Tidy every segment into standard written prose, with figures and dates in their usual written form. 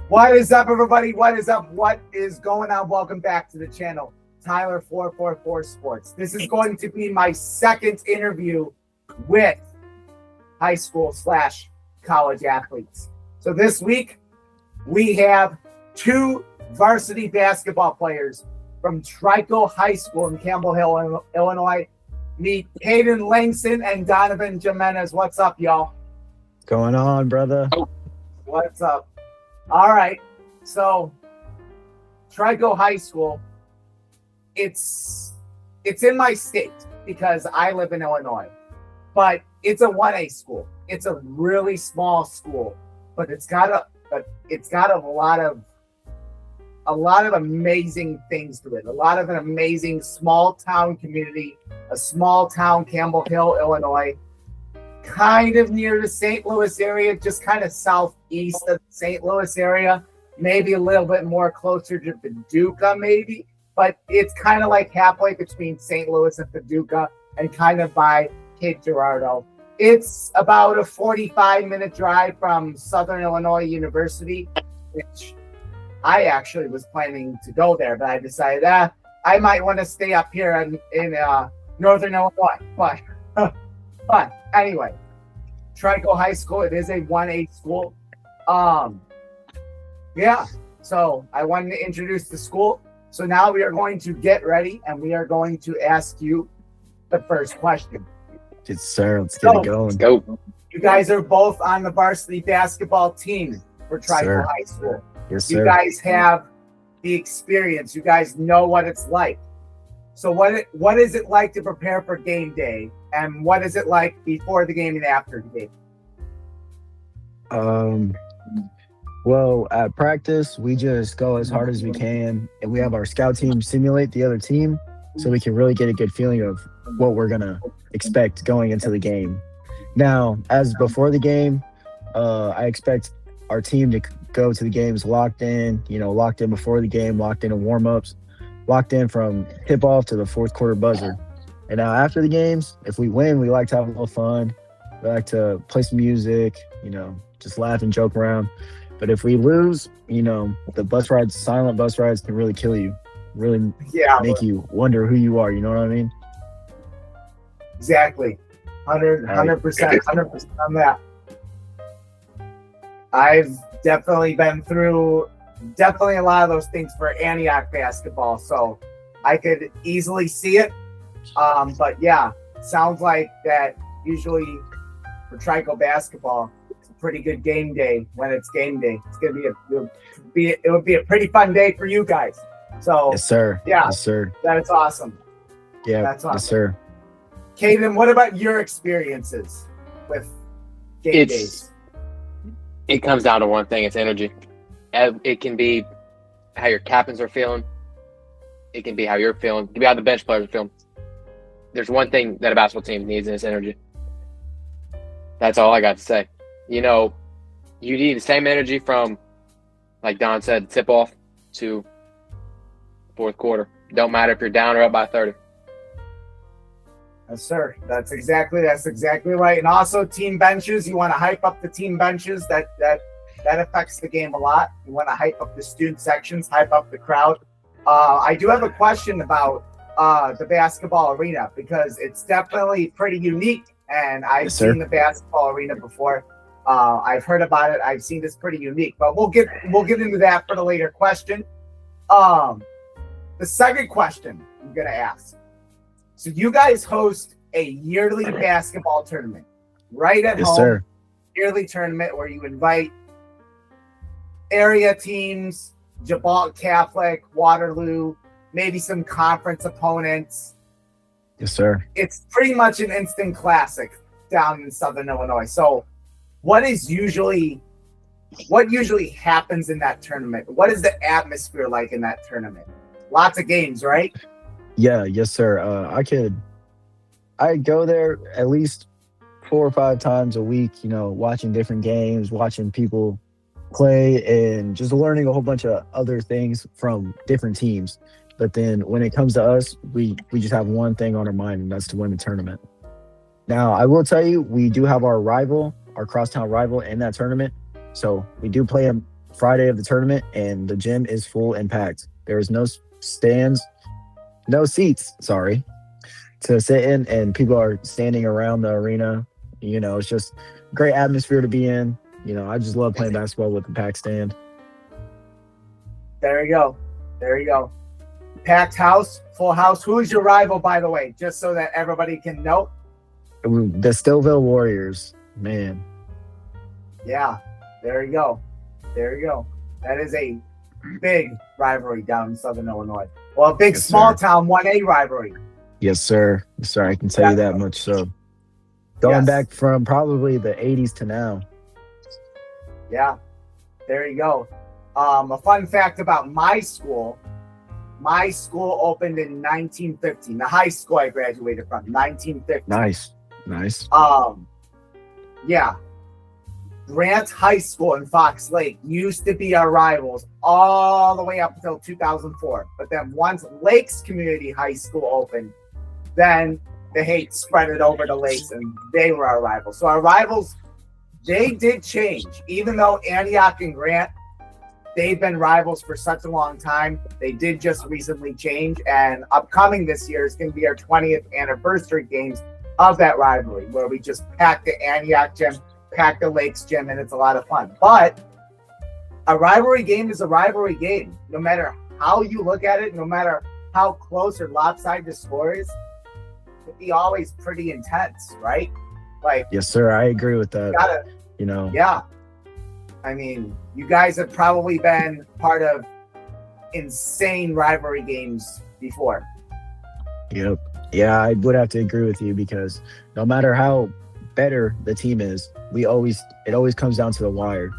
What is up, everybody? What is up? What is going on? Welcome back to the channel, Tyler 444 Sports. This is going to be my second interview with high school / college athletes. So this week, we have two varsity basketball players from Trico High School in Campbell Hill, Illinois. Meet Kaden, Langston, and Donovan Jimenez. What's up, y'all? Going on, brother? What's up? All right. So, Trico High School, it's in my state because I live in Illinois, but it's a 1A school. It's a really small school, but it's got a lot of amazing things to it. A lot of an amazing small town community, a small town Campbell Hill, Illinois, kind of near the St. Louis area, just kind of southeast of the St. Louis area, maybe a little bit more closer to Paducah, maybe, but it's kind of like halfway between St. Louis and Paducah and kind of by Cape Girardeau. It's about a 45-minute drive from Southern Illinois University, which I actually was planning to go there, but I decided I might want to stay up here in Northern Illinois. But anyway, Trico High School, it is a 1A school. Yeah, so I wanted to introduce the school. So now we are going to get ready and we are going to ask you the first question. Yes, sir. Let's get it going. Let's go. You guys are both on the varsity basketball team for Trico High School. Yes, sir. You guys have the experience. You guys know what it's like. So what is it like to prepare for game day? And what is it like before the game and after the game? Well, at practice, we just go as hard as we can, and we have our scout team simulate the other team so we can really get a good feeling of what we're going to expect going into the game. Now, as before the game, I expect our team to go to the games locked in before the game, locked in warm-ups, locked in from tip-off to the fourth quarter buzzer. And now after the games, if we win, we like to have a little fun. We like to play some music, just laugh and joke around. But if we lose, the bus rides, silent bus rides can really kill you, really make you wonder who you are. You know what I mean? Exactly. 100% on that. I've definitely been through a lot of those things for Antioch basketball, so I could easily see it. But yeah, sounds like that usually for Trico basketball, it's a pretty good game day when it's game day. It's gonna it would be a pretty fun day for you guys. So yes, sir. Yeah, yes, sir. That's awesome. Yeah, that's awesome. Yes, sir. Kaden, what about your experiences with game days? It comes down to one thing: it's energy. It can be how your captains are feeling. It can be how you're feeling. It can be how the bench players are feeling. There's one thing that a basketball team needs, and it's energy. That's all I got to say. You need the same energy from, like Don said, tip-off to fourth quarter. Don't matter if you're down or up by 30. Yes, sir. That's exactly right. And also team benches. You want to hype up the team benches. That affects the game a lot. You want to hype up the student sections, hype up the crowd. I do have a question about the basketball arena because it's definitely pretty unique. And I've seen the basketball arena before. I've heard about it. I've seen this pretty unique. But we'll get into that for the later question. The second question I'm gonna ask. So you guys host a yearly basketball tournament right at home. Yes, sir. Yearly tournament where you invite area teams, Jabal Catholic, Waterloo, maybe some conference opponents. Yes, sir. It's pretty much an instant classic down in Southern Illinois. So what usually happens in that tournament? What is the atmosphere like in that tournament? Lots of games, right? Yeah, yes, sir. I go there at least 4 or 5 times a week, watching different games, watching people play, and just learning a whole bunch of other things from different teams. But then when it comes to us, we just have one thing on our mind, and that's to win the tournament. Now, I will tell you, we do have our crosstown rival in that tournament. So we do play them Friday of the tournament, and the gym is full and packed. There is no stands, no seats, sorry, to sit in, and people are standing around the arena. It's just great atmosphere to be in. I just love playing basketball with the packed stand. There you go. There you go. Packed house, full house. Who is your rival, by the way? Just so that everybody can know. The Stillville Warriors, man. Yeah, there you go. There you go. That is a big rivalry down in Southern Illinois. Well, a big small town 1A rivalry. Yes, sir. Yes, sir. I can tell you that much. So, going back from probably the 80s to now. Yeah, there you go. A fun fact about my school opened in 1915. The high school I graduated from, 1915. Nice. Yeah. Grant High School in Fox Lake used to be our rivals all the way up until 2004. But then once Lakes Community High School opened, then the hate spread it over to Lakes, and they were our rivals. So our rivals, they did change. Even though Antioch and Grant, they've been rivals for such a long time, they did just recently change. And upcoming this year is going to be our 20th anniversary games of that rivalry, where we just pack the Antioch gym, pack the Lakes gym, and it's a lot of fun. But a rivalry game is a rivalry game. No matter how you look at it, no matter how close or lopsided the score is, it'd be always pretty intense, right? Like, yes, sir. I agree with that. Yeah. I mean, you guys have probably been part of insane rivalry games before. Yep. Yeah, I would have to agree with you, because no matter how better the team is, it always comes down to the wire.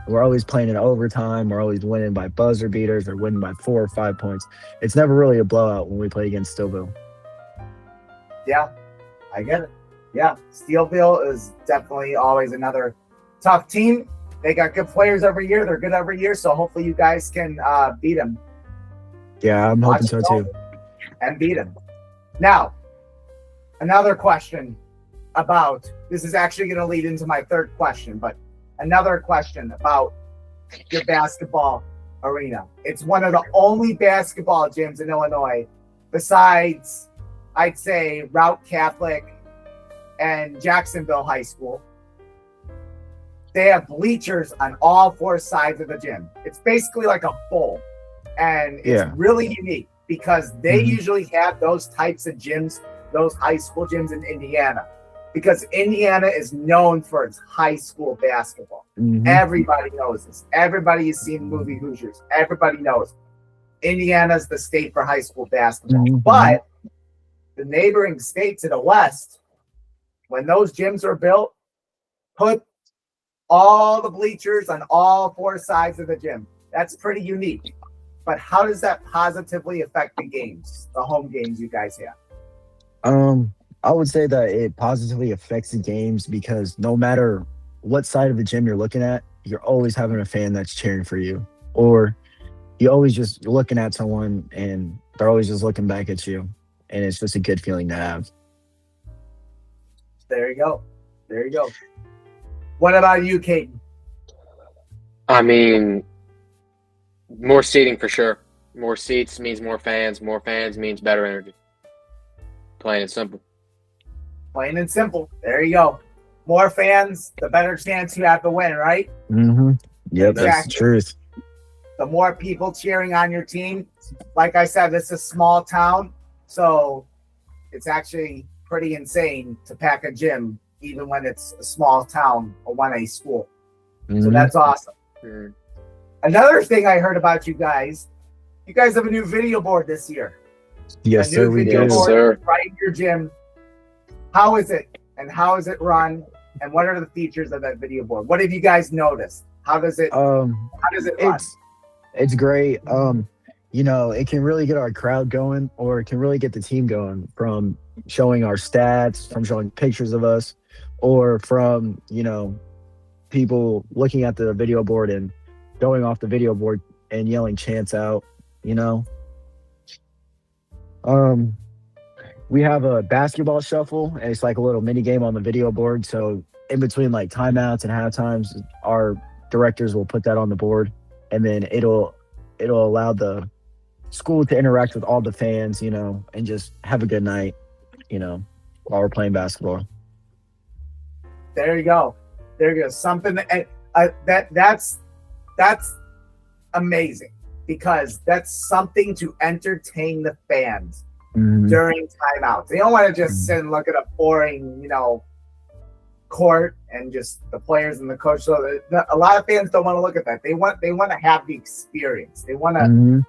We're always playing in overtime. We're always winning by buzzer beaters or winning by 4 or 5 points. It's never really a blowout when we play against Stillville. Yeah, I get it. Yeah, Steelville is definitely always another tough team. They got good players every year. They're good every year, so hopefully you guys can beat them. Yeah, I'm hoping so too. And beat them. Now, another question about, this is actually going to lead into my third question, but another question about your basketball arena. It's one of the only basketball gyms in Illinois besides, I'd say, Route Catholic and Jacksonville High School. They have bleachers on all 4 sides of the gym. It's basically like a bowl. And it's really unique because they usually have those types of gyms, those high school gyms in Indiana, because Indiana is known for its high school basketball. Everybody knows this. Everybody has seen the movie Hoosiers. Everybody knows Indiana's the state for high school basketball. But the neighboring state to the west, when those gyms were built, put all the bleachers on all 4 sides of the gym. That's pretty unique. But how does that positively affect the games, the home games you guys have? I would say that it positively affects the games because no matter what side of the gym you're looking at, you're always having a fan that's cheering for you. Or you're always just looking at someone and they're always just looking back at you. And it's just a good feeling to have. There you go. There you go. What about you, Kaden? I mean, more seating for sure. More seats means more fans. More fans means better energy. Plain and simple. Plain and simple. There you go. More fans, the better chance you have to win, right? Yep, that's the truth. The more people cheering on your team. Like I said, this is a small town, so it's actually pretty insane to pack a gym, even when it's a small town, a 1A school. So that's awesome. Another thing I heard about you guys have a new video board this year. Yes, sir, we do. Right in your gym. How is it? And how is it run? And what are the features of that video board? What have you guys noticed? How does it run? It's great. It can really get our crowd going, or it can really get the team going from showing our stats, from showing pictures of us, or from, people looking at the video board and going off the video board and yelling chants out, We have a basketball shuffle, and it's like a little mini game on the video board. So in between like timeouts and half times, our directors will put that on the board, and then it'll allow the school to interact with all the fans, and just have a good night, while we're playing basketball. There you go. There you go. Something that's amazing, because that's something to entertain the fans during timeouts. They don't want to just sit and look at a boring, court and just the players and the coach. So a lot of fans don't want to look at that. They want to have the experience. They want to,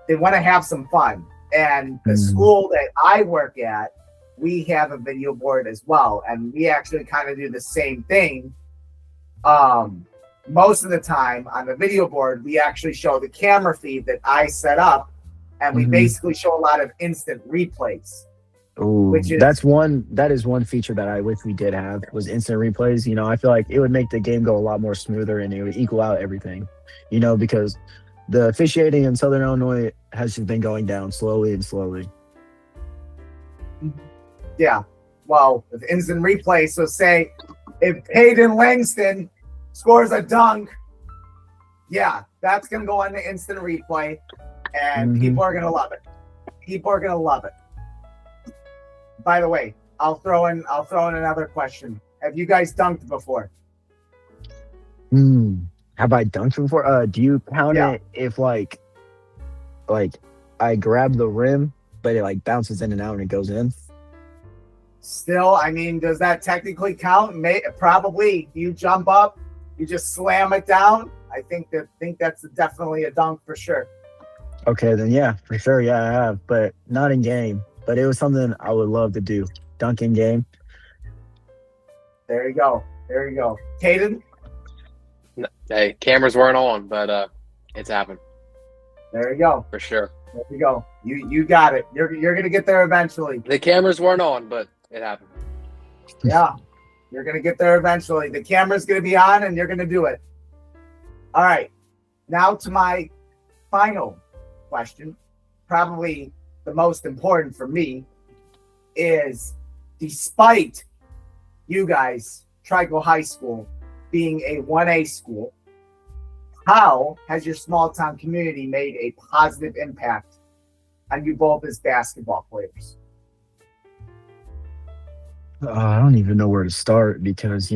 they want to have some fun. And the school that I work at, we have a video board as well, and we actually kind of do the same thing. Most of the time on the video board, we actually show the camera feed that I set up, and we basically show a lot of instant replays. Ooh, that is one feature that I wish we did have, was instant replays. I feel like it would make the game go a lot more smoother, and it would equal out everything, because the officiating in Southern Illinois has just been going down slowly and slowly. Yeah. Well, with instant replay, so say if Kaden Langston scores a dunk, yeah, that's going to go on the instant replay, and people are going to love it. People are going to love it. By the way, I'll throw in another question. Have you guys dunked before? Have I dunked before? Do you count it if like I grab the rim, but it bounces in and out and it goes in? Still, I mean, does that technically count? Probably. You jump up, you just slam it down. I think that's definitely a dunk for sure. Okay, then yeah, for sure. Yeah, I have, but not in game. But it was something I would love to do. Dunk in game. There you go. There you go. Kaden? Hey, cameras weren't on, but it's happened. There you go. For sure. There you go. You got it. You're gonna get there eventually. The cameras weren't on, but it happened. Yeah. You're gonna get there eventually. The camera's gonna be on and you're gonna do it. All right. Now to my final question. Probably the most important for me is, despite you guys, Trico High School, being a 1A school, how has your small town community made a positive impact on you both as basketball players? I don't even know where to start, because,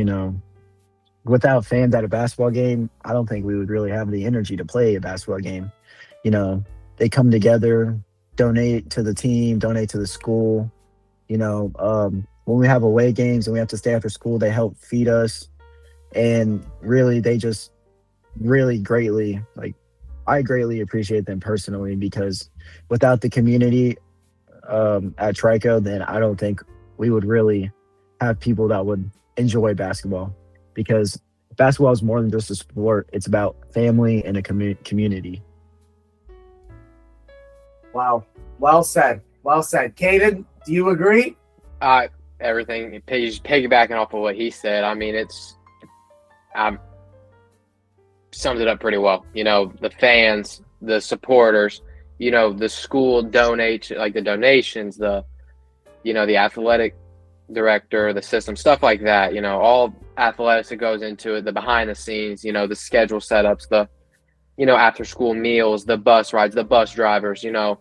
without fans at a basketball game, I don't think we would really have the energy to play a basketball game. They come together, donate to the team, donate to the school. When we have away games and we have to stay after school, they help feed us. And really, they just really greatly, I greatly appreciate them personally, because without the community at Trico, then I don't think we would really have people that would enjoy basketball, because basketball is more than just a sport. It's about family and a community. Wow. Well said. Well said. Kaden, do you agree? Everything. Piggybacking off of what he said, I mean, it's sums it up pretty well. The fans, the supporters, the school donates, the donations, the athletic director, the system, stuff like that, all athletics that goes into it, the behind the scenes, the schedule setups, the after school meals, the bus rides, the bus drivers, a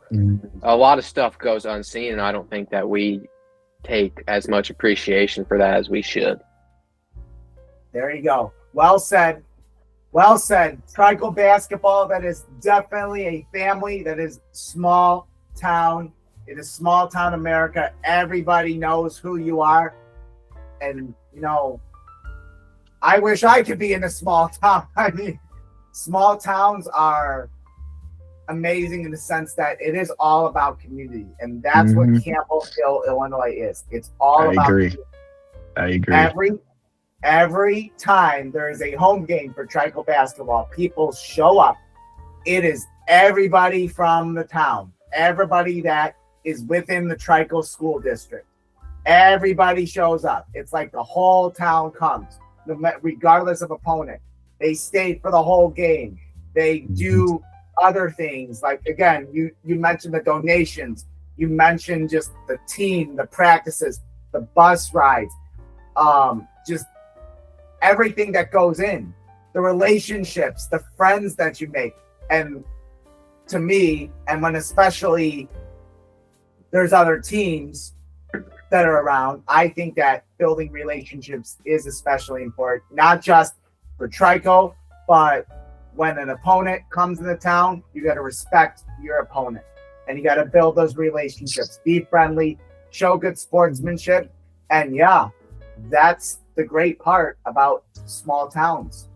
lot of stuff goes unseen, and I don't think that we take as much appreciation for that as we should. There you go. Well said. Well said. Trico basketball, that is definitely a family. That is small town. It is small town America. Everybody knows who you are. And, I wish I could be in a small town. I mean, small towns are amazing in the sense that it is all about community. And that's what Campbellsville, Illinois is. It's all about community. I agree. Every time there is a home game for Trico basketball, people show up. It is everybody from the town, everybody that is within the Trico school district. Everybody shows up. It's like the whole town comes, regardless of opponent. They stay for the whole game. They do other things. Like, again, you mentioned the donations. You mentioned just the team, the practices, the bus rides, just everything that goes in. the relationships, the friends that you make. And to me, and when especially there's other teams that are around, I think that building relationships is especially important, not just for Trico, but when an opponent comes into town, you got to respect your opponent and you got to build those relationships, be friendly, show good sportsmanship. And yeah, that's the great part about small towns.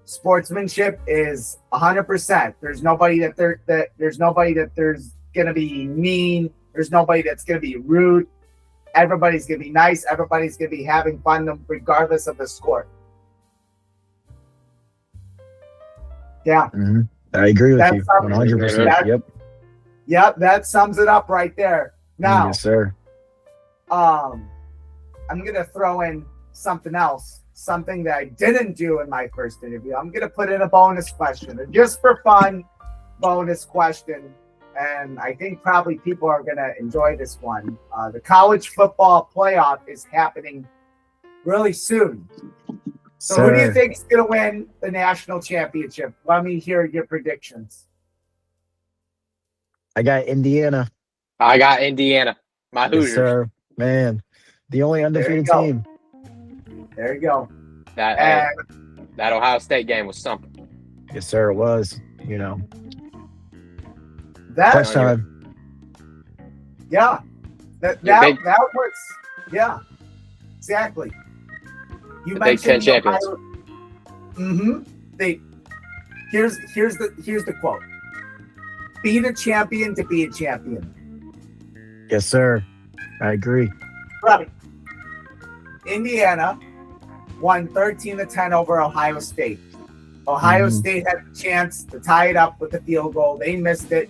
Sportsmanship is 100%. There's nobody that there's going to be mean. There's nobody that's going to be rude. Everybody's going to be nice. Everybody's going to be having fun regardless of the score. Yeah. Mm-hmm. I agree with you 100%. Yep, that sums it up right there. Now, yes, sir. I'm going to throw in something else, something that I didn't do in my first interview. I'm going to put in a bonus question, and just for fun, bonus question. And I think probably people are going to enjoy this one. The college football playoff is happening really soon. So who do you think is going to win the national championship? Let me hear your predictions. I got Indiana. I got Indiana. My Hoosiers. Yes, sir. Man, the only undefeated team. There you go. That Ohio State game was something. Yes, sir. It was. You know. That time. Yeah. That was. Yeah. Exactly. You mentioned Big Ten champions. Here's the quote. Beat a champion to be a champion. Yes, sir. I agree. Right. Indiana won 13-10 over Ohio State. Ohio State had a chance to tie it up with a field goal. They missed it,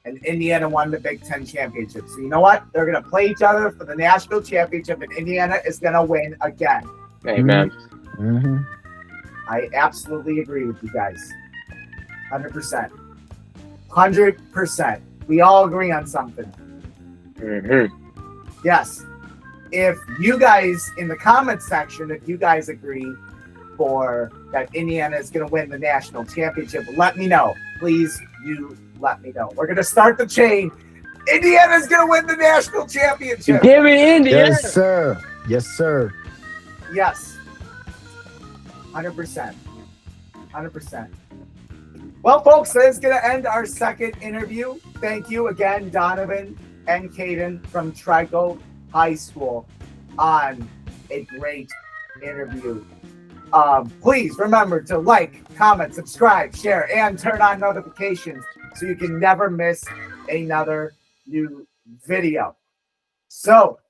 and Indiana won the Big Ten championship. So you know what? They're going to play each other for the national championship, and Indiana is going to win again. Amen. Mm-hmm. I absolutely agree with you guys. 100%. 100%. We all agree on something. Mm-hmm. Yes. If you guys, in the comments section, if you guys agree for that Indiana is going to win the national championship, let me know. Please do let me know. We're going to start the chain. Indiana's going to win the national championship. Give me Indiana. Yes, sir. Yes, sir. Yes. 100%. 100%. Well, folks, that is going to end our second interview. Thank you again, Donovan and Kaden from Trico High School, on a great interview. Please remember to like, comment, subscribe, share, and turn on notifications so you can never miss another new video. So,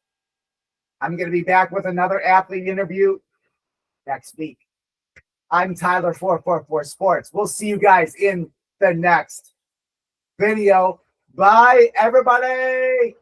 I'm going to be back with another athlete interview next week. I'm Tyler444 Sports. We'll see you guys in the next video. Bye, everybody.